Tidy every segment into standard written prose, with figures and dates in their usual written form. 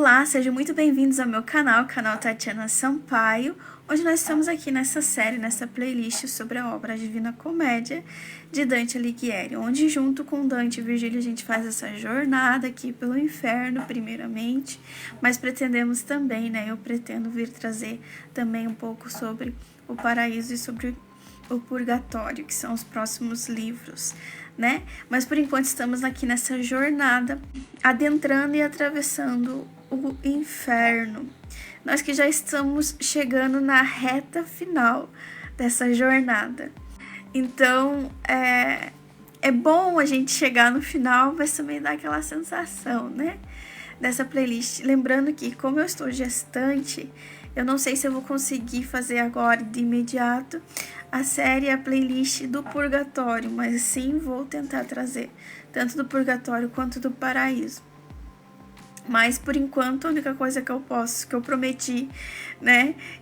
Olá, sejam muito bem-vindos ao meu canal, canal Tatiana Sampaio, onde nós estamos aqui nessa série, nessa playlist sobre a obra Divina Comédia de Dante Alighieri, onde junto com Dante e Virgílio a gente faz essa jornada aqui pelo inferno, primeiramente, mas pretendemos também, eu pretendo vir trazer também um pouco sobre o paraíso e sobre o purgatório, que são os próximos livros, Mas por enquanto estamos aqui nessa jornada, adentrando e atravessando o inferno. Nós que já estamos chegando na reta final dessa jornada. Então, é bom a gente chegar no final, mas também dá aquela sensação, dessa playlist. Lembrando que, como eu estou gestante, eu não sei se eu vou conseguir fazer agora de imediato a série, a playlist do purgatório, mas sim vou tentar trazer tanto do purgatório quanto do paraíso. Mas por enquanto a única coisa que eu prometi,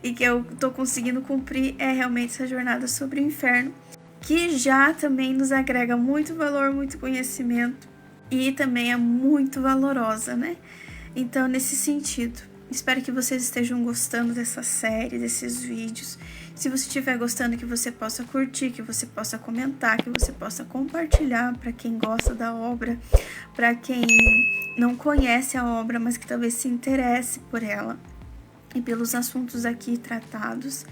e que eu tô conseguindo cumprir é realmente essa jornada sobre o inferno, que já também nos agrega muito valor, muito conhecimento e também é muito valorosa, Então, nesse sentido, espero que vocês estejam gostando dessa série, desses vídeos. Se você estiver gostando, que você possa curtir, que você possa comentar, que você possa compartilhar para quem gosta da obra, para quem não conhece a obra, mas que talvez se interesse por ela e pelos assuntos aqui tratados,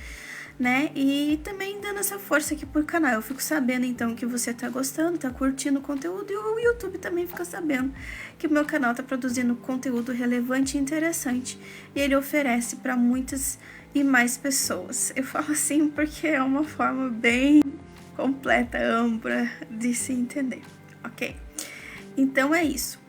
E também dando essa força aqui por canal. Eu fico sabendo então que você tá gostando, tá curtindo o conteúdo, e o YouTube também fica sabendo que o meu canal tá produzindo conteúdo relevante e interessante, e ele oferece para muitas e mais pessoas. Eu falo assim porque é uma forma bem completa, ampla de se entender, ok? Então é isso.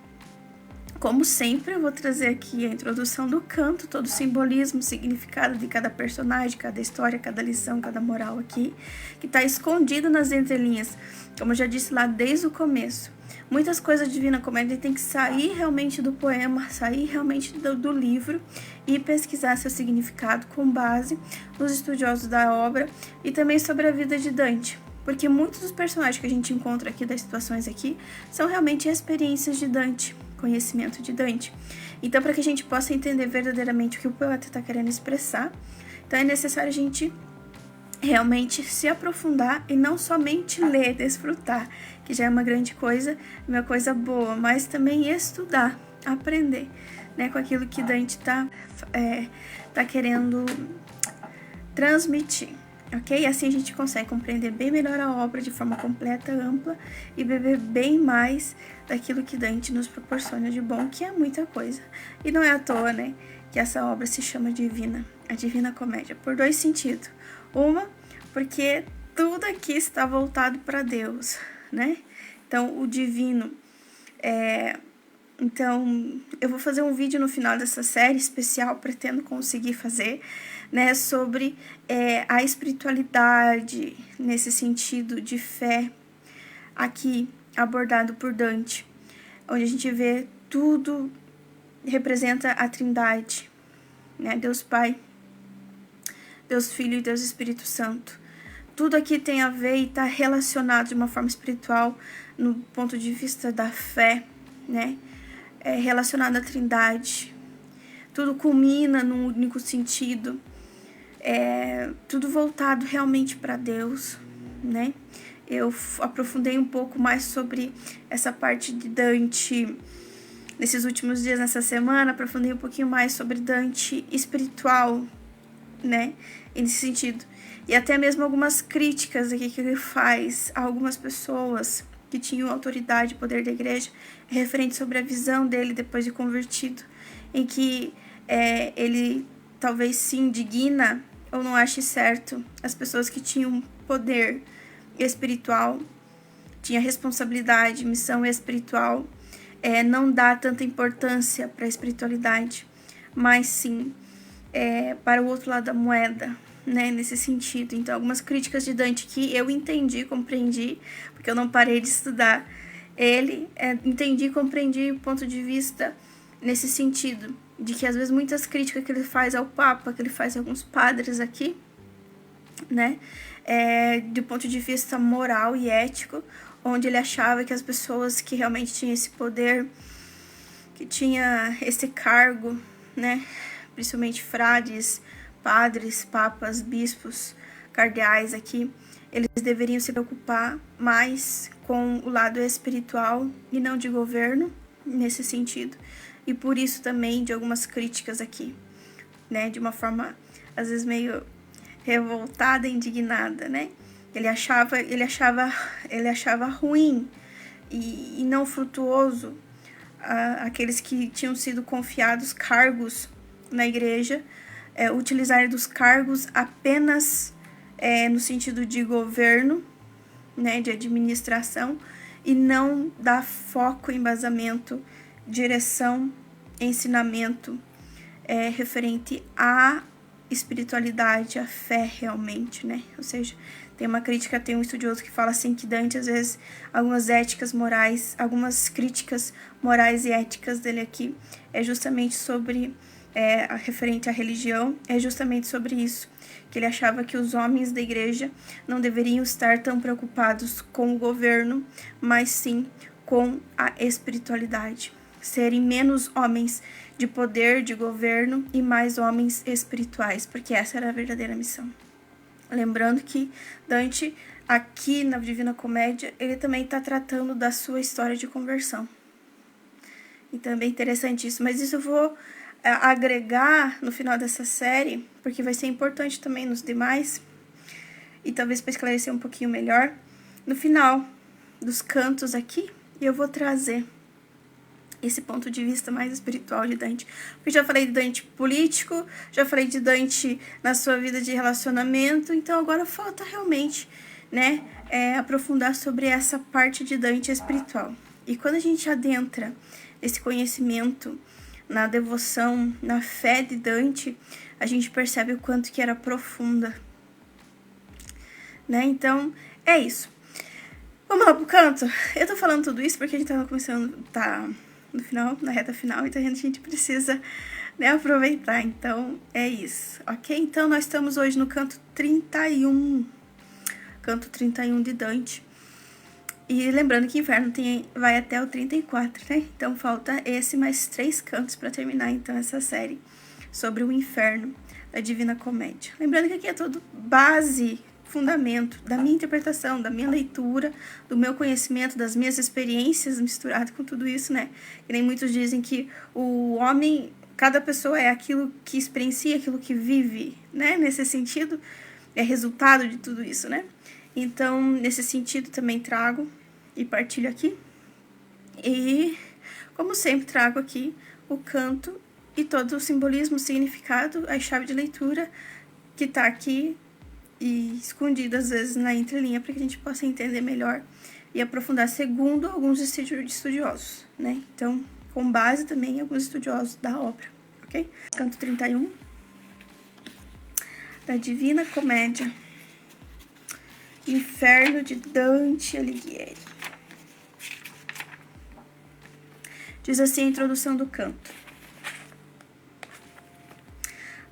Como sempre, eu vou trazer aqui a introdução do canto, todo o simbolismo, o significado de cada personagem, cada história, cada lição, cada moral aqui, que está escondido nas entrelinhas, como eu já disse lá desde o começo. Muitas coisas da Divina Comédia tem que sair realmente do poema, sair realmente do livro e pesquisar seu significado com base nos estudiosos da obra e também sobre a vida de Dante. Porque muitos dos personagens que a gente encontra aqui, das situações aqui, são realmente experiências de Dante, conhecimento de Dante. Então, para que a gente possa entender verdadeiramente o que o poeta está querendo expressar, então é necessário a gente realmente se aprofundar e não somente ler, desfrutar, que já é uma grande coisa, uma coisa boa, mas também estudar, aprender, com aquilo que Dante tá querendo transmitir. Ok? Assim a gente consegue compreender bem melhor a obra de forma completa, ampla e beber bem mais daquilo que Dante nos proporciona de bom, que é muita coisa. E não é à toa, que essa obra se chama Divina, a Divina Comédia, por dois sentidos. Uma, porque tudo aqui está voltado para Deus, Então, o divino Então, eu vou fazer um vídeo no final dessa série especial, pretendo conseguir fazer, sobre a espiritualidade, nesse sentido de fé, aqui abordado por Dante, onde a gente vê tudo representa a Trindade, Deus Pai, Deus Filho e Deus Espírito Santo. Tudo aqui tem a ver e está relacionado de uma forma espiritual, no ponto de vista da fé, relacionado à Trindade. Tudo culmina num único sentido, tudo voltado realmente para Deus, Eu aprofundei um pouco mais sobre essa parte de Dante nesses últimos dias, nessa semana, aprofundei um pouquinho mais sobre Dante espiritual, nesse sentido. E até mesmo algumas críticas aqui que ele faz a algumas pessoas que tinham autoridade e poder da igreja, referente sobre a visão dele depois de convertido, em que ele talvez se indigna ou não ache certo as pessoas que tinham poder espiritual, tinha responsabilidade, missão espiritual, não dá tanta importância para a espiritualidade, mas sim para o outro lado da moeda, nesse sentido. Então, algumas críticas de Dante que eu entendi, compreendi, porque eu não parei de estudar ele, entendi, compreendi o ponto de vista nesse sentido, de que às vezes muitas críticas que ele faz ao Papa, que ele faz a alguns padres aqui, do ponto de vista moral e ético, onde ele achava que as pessoas que realmente tinham esse poder que tinha esse cargo, né, principalmente frades, padres, papas, bispos, cardeais aqui, eles deveriam se preocupar mais com o lado espiritual e não de governo, nesse sentido. E por isso também de algumas críticas aqui, né, de uma forma às vezes meio revoltada, indignada, né? Ele achava ruim e não frutuoso aqueles que tinham sido confiados cargos na igreja, utilizarem dos cargos apenas no sentido de governo, né, de administração, e não dar foco, embasamento, direção, ensinamento referente à espiritualidade, à fé realmente, né? Ou seja, tem uma crítica, tem um estudioso que fala assim que Dante, às vezes, algumas éticas morais, algumas críticas morais e éticas dele aqui é justamente sobre, referente à religião, é justamente sobre isso, que ele achava que os homens da igreja não deveriam estar tão preocupados com o governo, mas sim com a espiritualidade, serem menos homens de poder, de governo, e mais homens espirituais, porque essa era a verdadeira missão. Lembrando que Dante, aqui na Divina Comédia, ele também está tratando da sua história de conversão. Então é bem interessante isso, mas isso eu vou agregar no final dessa série, porque vai ser importante também nos demais, e talvez para esclarecer um pouquinho melhor, no final dos cantos aqui, eu vou trazer esse ponto de vista mais espiritual de Dante. Porque já falei de Dante político, já falei de Dante na sua vida de relacionamento, então agora falta realmente, né, aprofundar sobre essa parte de Dante espiritual. E quando a gente adentra esse conhecimento na devoção, na fé de Dante, a gente percebe o quanto que era profunda, né? Então, é isso. Vamos lá pro canto? Eu tô falando tudo isso porque a gente tava começando, no final, na reta final, então a gente precisa, né, aproveitar. Então, é isso, ok? Então, nós estamos hoje no canto 31. Canto 31 de Dante. E lembrando que Inferno vai até o 34, né? Então, falta mais 3 cantos para terminar, então, essa série sobre o Inferno da Divina Comédia. Lembrando que aqui é todo base, fundamento da minha interpretação, da minha leitura, do meu conhecimento, das minhas experiências misturado com tudo isso, né? E nem muitos dizem que o homem, cada pessoa é aquilo que experiencia, aquilo que vive, né? Nesse sentido, é resultado de tudo isso, né? Então, nesse sentido, também trago e partilho aqui. E, como sempre, trago aqui o canto e todo o simbolismo, o significado, a chave de leitura que está aqui e escondido às vezes na entrelinha, para que a gente possa entender melhor e aprofundar segundo alguns estudiosos, né? Então, com base também em alguns estudiosos da obra, ok? Canto 31 da Divina Comédia, Inferno de Dante Alighieri. Diz assim a introdução do canto.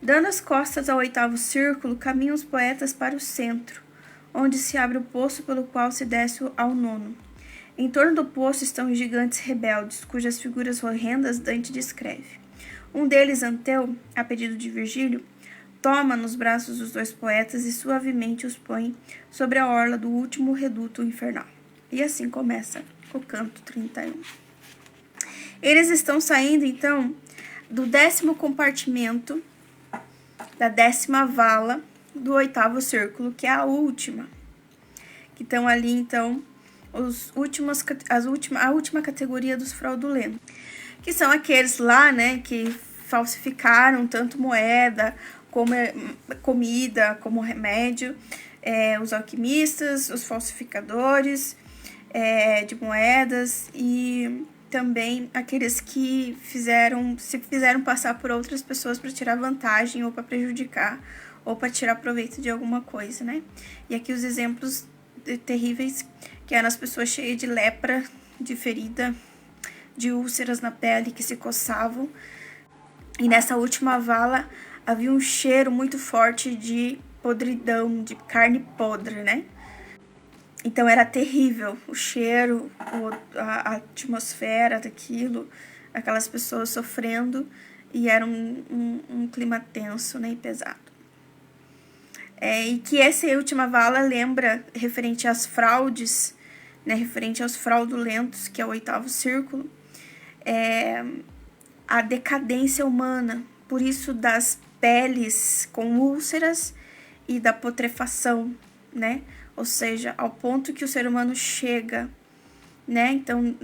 Dando as costas ao 8º círculo, caminham os poetas para o centro, onde se abre o poço pelo qual se desce ao 9º. Em torno do poço estão os gigantes rebeldes, cujas figuras horrendas Dante descreve. Um deles, Anteu, a pedido de Virgílio, toma nos braços os 2 poetas e suavemente os põe sobre a orla do último reduto infernal. E assim começa o canto 31. Eles estão saindo, então, do 10º compartimento, da 10ª vala do 8º círculo, que é a última. Que estão ali, então, a última categoria dos fraudulentos. Que são aqueles lá, né, que falsificaram tanto moeda, como comida, como remédio, os alquimistas, os falsificadores de moedas e também aqueles que se fizeram passar por outras pessoas para tirar vantagem ou para prejudicar ou para tirar proveito de alguma coisa, né? E aqui os exemplos terríveis, que eram as pessoas cheias de lepra, de ferida, de úlceras na pele que se coçavam. E nessa última vala havia um cheiro muito forte de podridão, de carne podre, né? Então era terrível o cheiro, a atmosfera daquilo, aquelas pessoas sofrendo, e era um clima tenso, né, e pesado. E que essa última vala lembra referente às fraudes, né, referente aos fraudulentos, que é o 8º círculo, a decadência humana, por isso das peles com úlceras e da putrefação, né, ou seja, ao ponto que o ser humano chega, né, então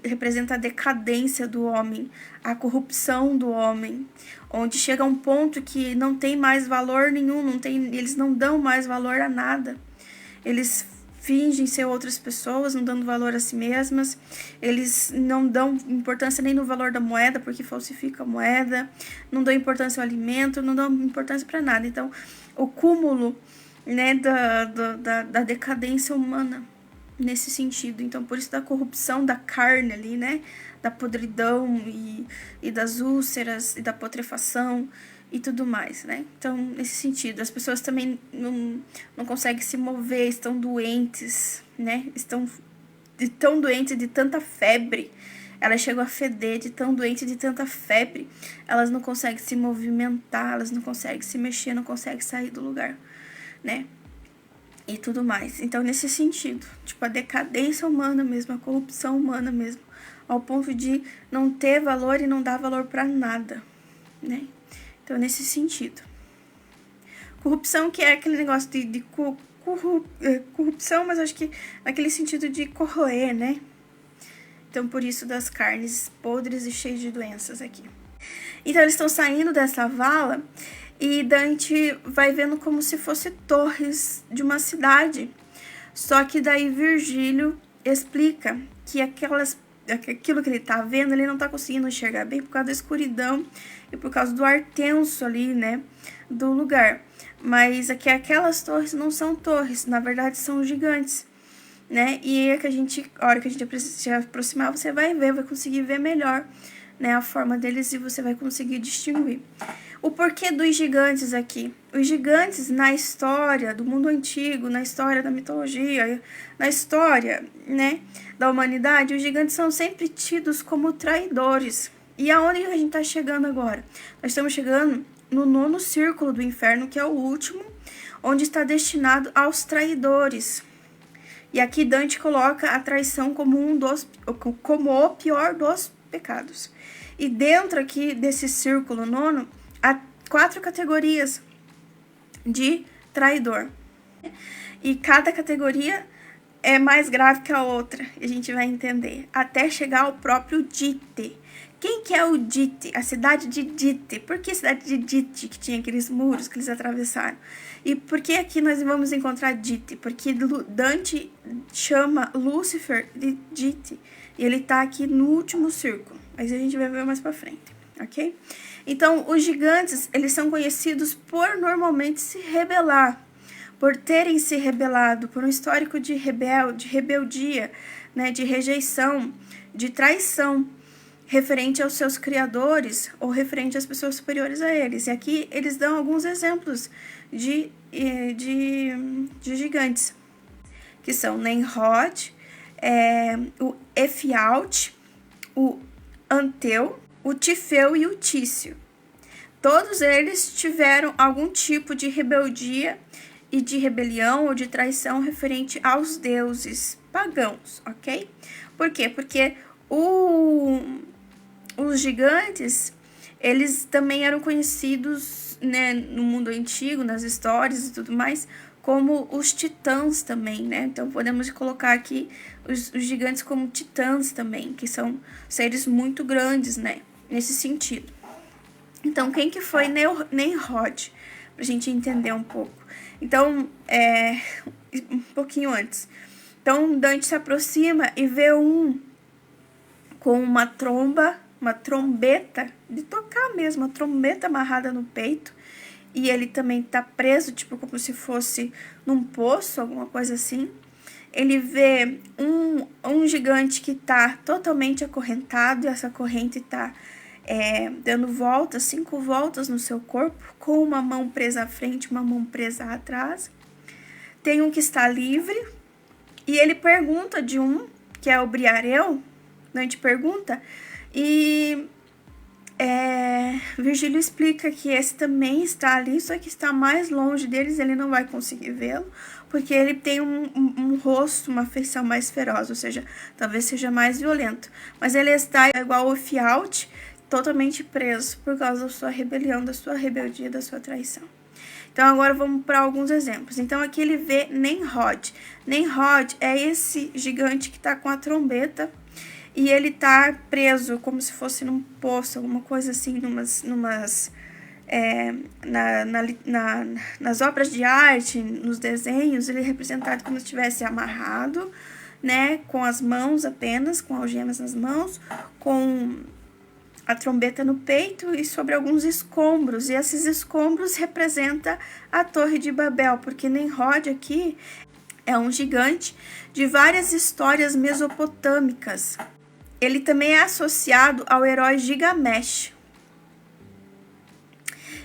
representa a decadência do homem, a corrupção do homem, onde chega a um ponto que não tem mais valor nenhum, eles não dão mais valor a nada, eles fingem ser outras pessoas, não dando valor a si mesmas, eles não dão importância nem no valor da moeda, porque falsifica a moeda, não dão importância ao alimento, não dão importância para nada. Então, o cúmulo, né, da decadência humana nesse sentido. Então, por isso da corrupção da carne ali, né, da podridão e das úlceras e da putrefação e tudo mais, né? Então, nesse sentido, as pessoas também não conseguem se mover, estão doentes, né? Estão tão doentes de tanta febre. Elas chegam a feder de tão doente de tanta febre. Elas não conseguem se movimentar, elas não conseguem se mexer, não conseguem sair do lugar, né? E tudo mais. Então, nesse sentido, tipo, a decadência humana mesmo, a corrupção humana mesmo, ao ponto de não ter valor e não dar valor pra nada, né? Então, nesse sentido. Corrupção, que é aquele negócio de corrupção, mas acho que naquele sentido de corroer, né? Então, por isso das carnes podres e cheias de doenças aqui. Então, eles estão saindo dessa vala e Dante vai vendo como se fosse torres de uma cidade. Só que daí Virgílio explica que aquilo que ele tá vendo, ele não tá conseguindo enxergar bem por causa da escuridão e por causa do ar tenso ali, né, do lugar. Mas aqui aquelas torres não são torres, na verdade são gigantes, né? E a hora que a gente se aproximar, você vai conseguir ver melhor, né, a forma deles e você vai conseguir distinguir. O porquê dos gigantes aqui? Os gigantes na história do mundo antigo, na história da mitologia, na história, né, da humanidade, os gigantes são sempre tidos como traidores. E aonde a gente está chegando agora? Nós estamos chegando no 9º círculo do inferno, que é o último, onde está destinado aos traidores. E aqui Dante coloca a traição como o pior dos pecados. E dentro aqui desse círculo 9, há 4 categorias de traidor. E cada categoria é mais grave que a outra. E a gente vai entender. Até chegar ao próprio Dite. Quem que é o Dite? A cidade de Dite. Por que a cidade de Dite, que tinha aqueles muros que eles atravessaram? E por que aqui nós vamos encontrar Dite? Porque Dante chama Lúcifer de Dite. E ele tá aqui no último círculo. Mas a gente vai ver mais pra frente, ok? Então, os gigantes, eles são conhecidos por normalmente se rebelar. Por terem se rebelado, por um histórico de rebeldia, né, de rejeição, de traição, referente aos seus criadores ou referente às pessoas superiores a eles. E aqui eles dão alguns exemplos de gigantes, que são Nemrod, o Efialt, o Anteu, o Tifeu e o Tício. Todos eles tiveram algum tipo de rebeldia e de rebelião ou de traição referente aos deuses pagãos, ok? Por quê? Porque os gigantes, eles também eram conhecidos, né, no mundo antigo, nas histórias e tudo mais, como os titãs também, né? Então, podemos colocar aqui os gigantes como titãs também, que são seres muito grandes, né? Nesse sentido. Então, quem que foi Nemrod? Pra gente entender um pouco. Então, um pouquinho antes. Então, Dante se aproxima e vê com uma trombeta, de tocar mesmo, uma trombeta amarrada no peito. E ele também tá preso, tipo, como se fosse num poço, alguma coisa assim. Ele vê um gigante que tá totalmente acorrentado, e essa corrente tá dando voltas, 5 voltas no seu corpo, com uma mão presa à frente, uma mão presa atrás. Tem um que está livre, e ele pergunta de um, que é o Briareu, a gente pergunta, E Virgílio explica que esse também está ali, só que está mais longe deles, ele não vai conseguir vê-lo, porque ele tem um rosto, uma feição mais feroz, ou seja, talvez seja mais violento. Mas ele está igual o Fialt, totalmente preso por causa da sua rebelião, da sua rebeldia, da sua traição. Então agora vamos para alguns exemplos. Então aqui ele vê Nemrod. Nemrod é esse gigante que está com a trombeta, e ele tá preso como se fosse num poço, alguma coisa assim, nas obras de arte, nos desenhos, ele é representado como se estivesse amarrado, né, com as mãos apenas, com algemas nas mãos, com a trombeta no peito e sobre alguns escombros. E esses escombros representam a Torre de Babel, porque Nemrod aqui é um gigante de várias histórias mesopotâmicas. Ele também é associado ao herói Gilgamesh.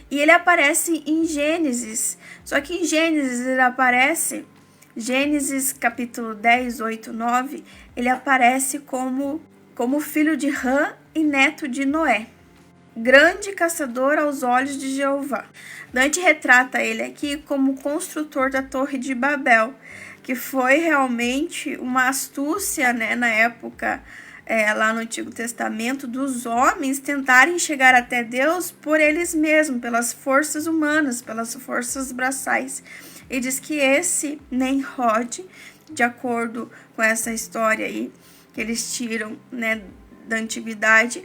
E ele aparece em Gênesis. Só que em Gênesis ele aparece, Gênesis capítulo 10, 8, 9, ele aparece como filho de Rã e neto de Noé. Grande caçador aos olhos de Jeová. Dante retrata ele aqui como construtor da Torre de Babel, que foi realmente uma astúcia, né, na época, lá no Antigo Testamento, dos homens tentarem chegar até Deus por eles mesmos, pelas forças humanas, pelas forças braçais. E diz que esse Nemrod, de acordo com essa história aí, que eles tiram, né, da antiguidade,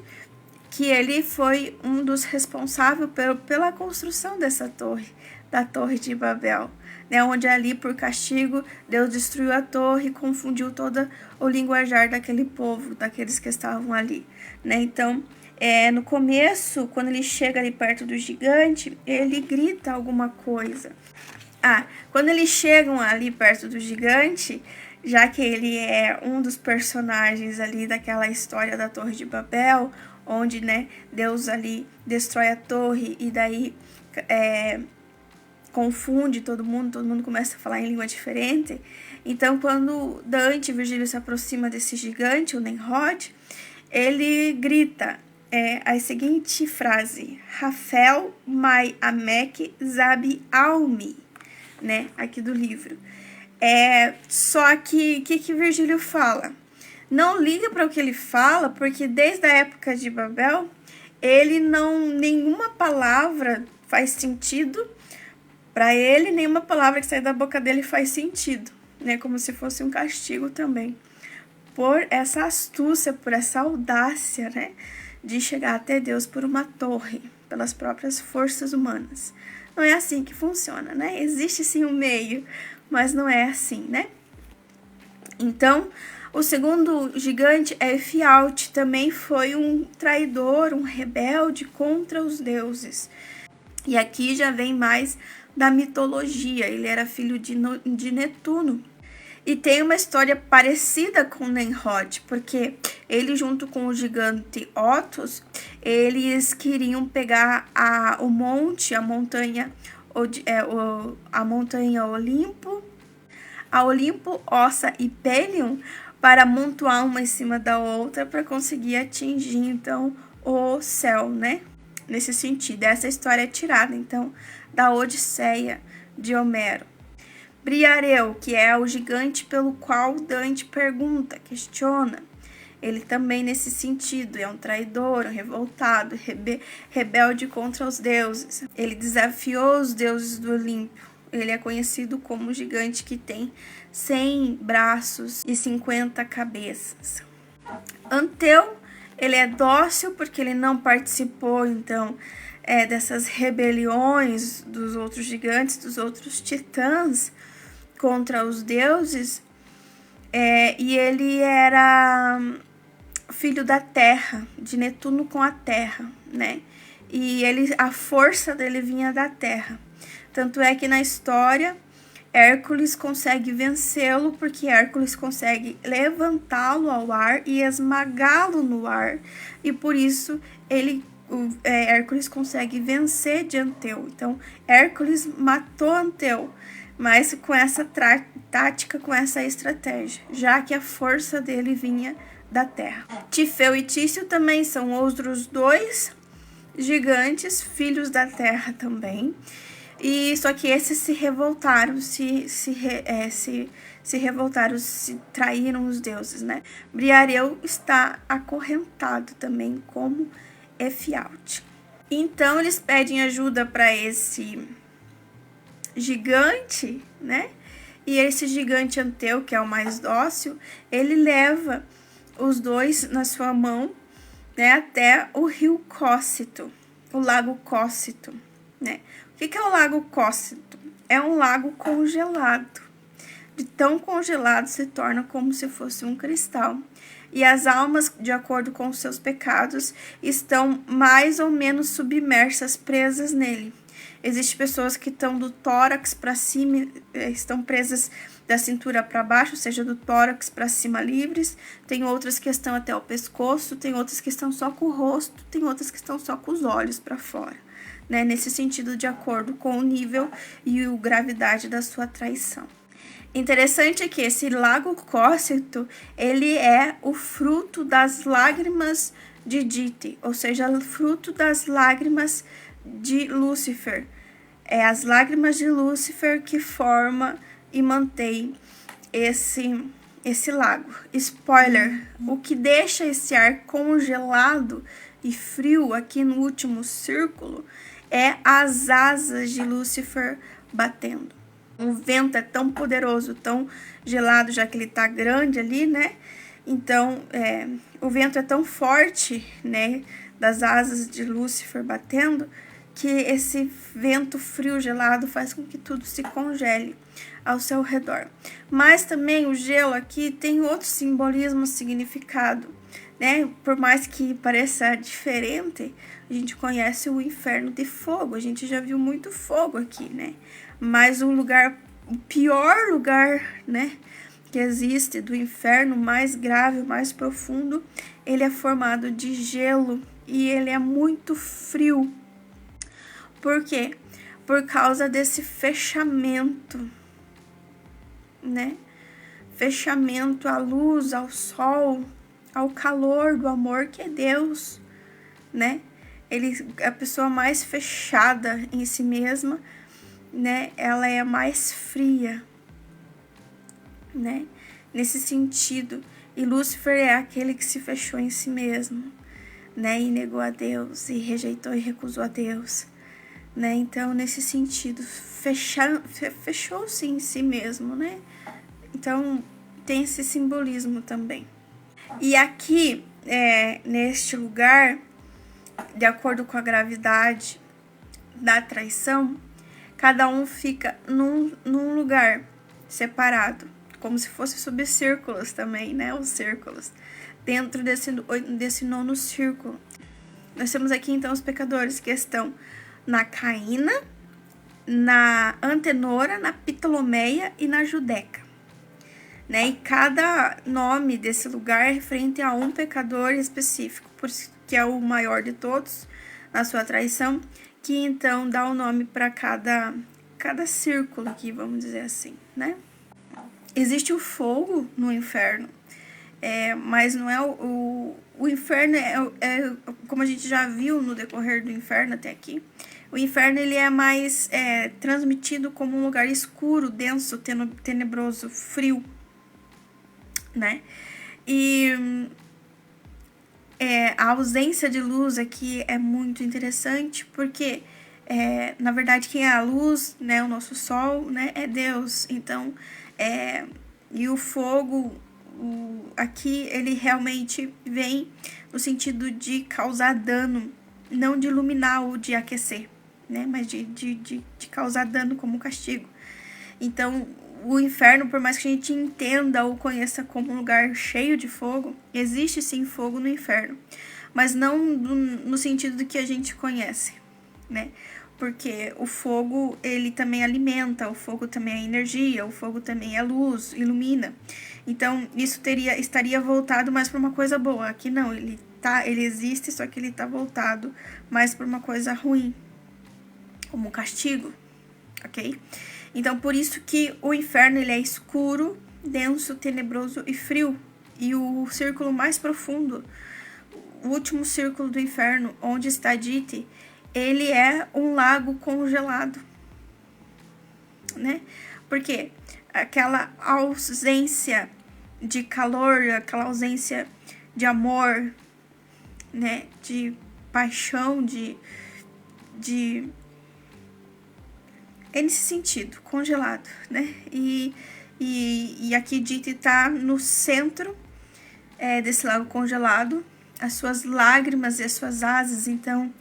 que ele foi um dos responsáveis pela construção dessa torre, da Torre de Babel, né, onde ali, por castigo, Deus destruiu a torre e confundiu todo o linguajar daquele povo, daqueles que estavam ali, né? Então, no começo, quando ele chega ali perto do gigante, ele grita alguma coisa. Quando eles chegam ali perto do gigante, já que ele é um dos personagens ali daquela história da Torre de Babel, onde, né, Deus ali destrói a torre e daí confunde todo mundo começa a falar em língua diferente. Então, quando Dante e Virgílio se aproxima desse gigante, o Nemrod, ele grita a seguinte frase: Rafel mai amek zabi almi, né, aqui do livro. Só que o que Virgílio fala? Não liga para o que ele fala, porque desde a época de Babel, nenhuma palavra faz sentido para ele, nenhuma palavra que sai da boca dele faz sentido, né? Como se fosse um castigo também, por essa astúcia, por essa audácia, né, de chegar até Deus por uma torre, pelas próprias forças humanas. Não é assim que funciona, né? Existe sim um meio, mas não é assim, né? Então, o segundo gigante, Fialt, também foi um traidor, um rebelde contra os deuses. E aqui já vem mais da mitologia, ele era filho de Netuno. E tem uma história parecida com Nemrod, porque ele, junto com o gigante Otus, eles queriam pegar o monte, a montanha Olimpo, a Olimpo, Ossa e Pelion, para amontoar uma em cima da outra para conseguir atingir, então, o céu, né? Nesse sentido, essa história é tirada, então, da Odisseia de Homero. Briareu, que é o gigante pelo qual Dante pergunta, questiona. Ele também, nesse sentido, é um traidor, um revoltado, rebelde contra os deuses. Ele desafiou os deuses do Olimpo. Ele é conhecido como o gigante que tem 100 braços e 50 cabeças. Anteu, ele é dócil porque ele não participou, então, dessas rebeliões dos outros gigantes, dos outros titãs contra os deuses, e ele era filho da terra, de Netuno com a terra, né? E a força dele vinha da terra. Tanto é que na história, Hércules consegue vencê-lo, porque Hércules consegue levantá-lo ao ar e esmagá-lo no ar, e por isso Hércules consegue vencer de Anteu. Então, Hércules matou Anteu, mas com essa tática, com essa estratégia, já que a força dele vinha da terra. Tifeu e Tício também são outros dois gigantes, filhos da terra também. E só que esses se revoltaram, se revoltaram, se traíram os deuses, né? Briareu está acorrentado também como Efialte. Então eles pedem ajuda para esse gigante, né? E esse gigante Anteu, que é o mais dócil, ele leva os dois na sua mão, né, até o rio Cócito, o lago Cócito, né? O que é o lago Cócito? É um lago congelado. De tão congelado se torna como se fosse um cristal. E as almas, de acordo com os seus pecados, estão mais ou menos submersas, presas nele. Existem pessoas que estão do tórax para cima, estão presas da cintura para baixo, ou seja, do tórax para cima livres. Tem outras que estão até o pescoço, tem outras que estão só com o rosto, tem outras que estão só com os olhos para fora, né? Nesse sentido, de acordo com o nível e a gravidade da sua traição. Interessante é que esse lago Cócito, ele é o fruto das lágrimas de Dite, ou seja, o fruto das lágrimas de Lúcifer. É as lágrimas de Lúcifer que forma e mantém esse lago. Spoiler, o que deixa esse ar congelado e frio aqui no último círculo é as asas de Lúcifer batendo. O vento é tão poderoso, tão gelado, já que ele tá grande ali, né? Então, o vento é tão forte, né, das asas de Lúcifer batendo, que esse vento frio, gelado, faz com que tudo se congele ao seu redor. Mas também o gelo aqui tem outro simbolismo, significado, né? Por mais que pareça diferente, a gente conhece o inferno de fogo, a gente já viu muito fogo aqui, né? Mas o pior lugar, né, que existe do inferno, mais grave, mais profundo, ele é formado de gelo e ele é muito frio. Por quê? Por causa desse fechamento, né? Fechamento à luz, ao sol, ao calor do amor que é Deus, né? A pessoa mais fechada em si mesma, né? Ela é mais fria, né? Nesse sentido. E Lúcifer é aquele que se fechou em si mesmo, né? E negou a Deus, e rejeitou e recusou a Deus, né? Então, nesse sentido, fechou-se em si mesmo, né? Então, tem esse simbolismo também. E aqui, neste lugar, de acordo com a gravidade da traição, cada um fica num lugar separado, como se fosse subcírculos também, né? Os círculos, dentro desse nono círculo. Nós temos aqui, então, os pecadores que estão na Caína, na Antenora, na Ptolomeia e na Judeca, né? E cada nome desse lugar é referente a um pecador específico, por isso que é o maior de todos, na sua traição, que então dá o nome para cada círculo aqui, vamos dizer assim, né? Existe o fogo no inferno, mas não é o inferno, como a gente já viu no decorrer do inferno até aqui. O inferno, ele é mais transmitido como um lugar escuro, denso, tenebroso, frio, né? E a ausência de luz aqui é muito interessante, porque, na verdade, quem é a luz, né, o nosso sol, né, é Deus. Então, e o fogo, aqui, ele realmente vem no sentido de causar dano, não de iluminar ou de aquecer, né, mas de causar dano como castigo. Então, o inferno, por mais que a gente entenda ou conheça como um lugar cheio de fogo, existe sim fogo no inferno, mas não no sentido do que a gente conhece, né? Porque o fogo, ele também alimenta, o fogo também é energia, o fogo também é luz, ilumina. Então, isso estaria voltado mais para uma coisa boa. Aqui não, ele existe, só que ele está voltado mais para uma coisa ruim, como um castigo, ok? Então, por isso que o inferno ele é escuro, denso, tenebroso e frio. E o círculo mais profundo, o último círculo do inferno, onde está Dite, ele é um lago congelado, né? Porque aquela ausência de calor, aquela ausência de amor, né? De paixão, é nesse sentido, congelado, né? E aqui Dite está no centro desse lago congelado, as suas lágrimas e as suas asas, então,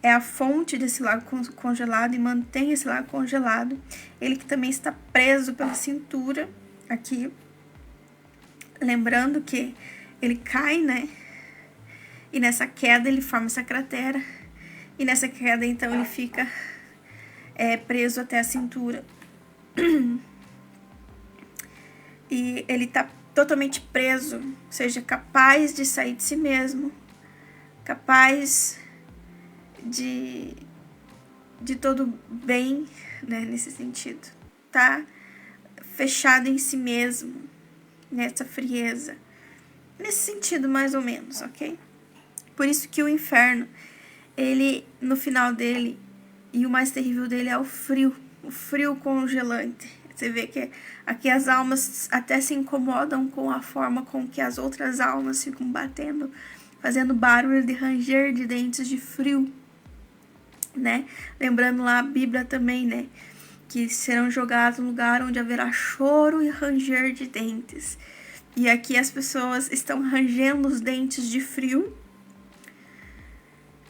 é a fonte desse lago congelado e mantém esse lago congelado. Ele que também está preso pela cintura, aqui, lembrando que ele cai, né? E nessa queda ele forma essa cratera, e nessa queda, então, ele fica preso até a cintura. E ele está totalmente preso, ou seja, capaz de sair de si mesmo, capaz de todo bem, né, nesse sentido, tá fechado em si mesmo, nessa frieza, nesse sentido mais ou menos, ok? Por isso que o inferno, ele, no final dele, e o mais terrível dele é o frio congelante. Você vê que aqui as almas até se incomodam com a forma com que as outras almas ficam batendo, fazendo barulho de ranger de dentes de frio, né? Lembrando lá a Bíblia também, né? Que serão jogados no lugar onde haverá choro e ranger de dentes. E aqui as pessoas estão rangendo os dentes de frio,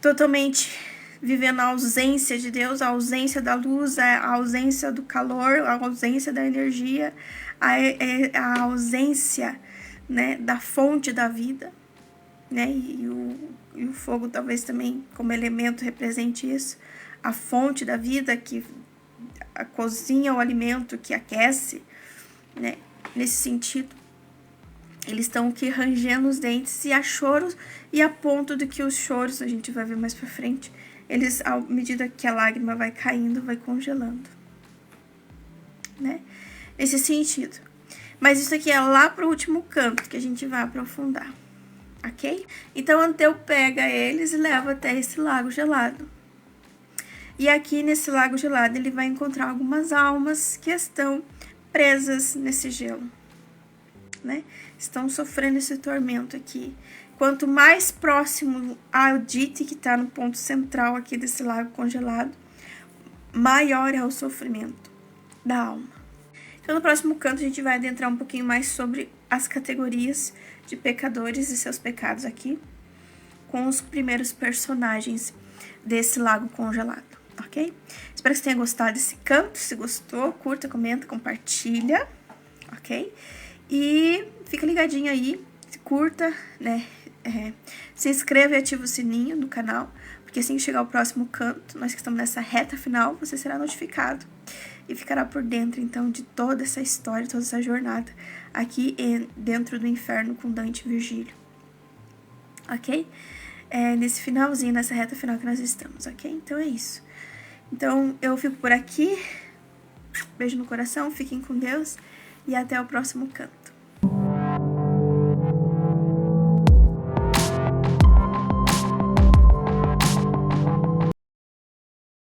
totalmente vivendo a ausência de Deus, a ausência da luz, a ausência do calor, a ausência da energia, a ausência, né, da fonte da vida, né? E o fogo talvez também como elemento represente isso, a fonte da vida que cozinha o alimento, que aquece, né? Nesse sentido, eles estão aqui rangendo os dentes e há choros, e a ponto de que os choros, a gente vai ver mais pra frente, eles, à medida que a lágrima vai caindo, vai congelando, né? Nesse sentido. Mas isso aqui é lá pro último canto que a gente vai aprofundar, ok? Então, Anteu pega eles e leva até esse lago gelado. E aqui, nesse lago gelado, ele vai encontrar algumas almas que estão presas nesse gelo, né? Estão sofrendo esse tormento aqui. Quanto mais próximo ao Dite, que está no ponto central aqui desse lago congelado, maior é o sofrimento da alma. Então, no próximo canto, a gente vai adentrar um pouquinho mais sobre as categorias de pecadores e seus pecados aqui, com os primeiros personagens desse lago congelado, ok? Espero que você tenha gostado desse canto. Se gostou, curta, comenta, compartilha, ok? E fica ligadinho aí, curta, né? Se inscreva e ativa o sininho do canal, porque assim que chegar o próximo canto, nós que estamos nessa reta final, você será notificado e ficará por dentro, então, de toda essa história, toda essa jornada aqui dentro do inferno com Dante e Virgílio, ok? Nesse finalzinho, nessa reta final que nós estamos, ok? Então é isso. Então eu fico por aqui, beijo no coração, fiquem com Deus e até o próximo canto.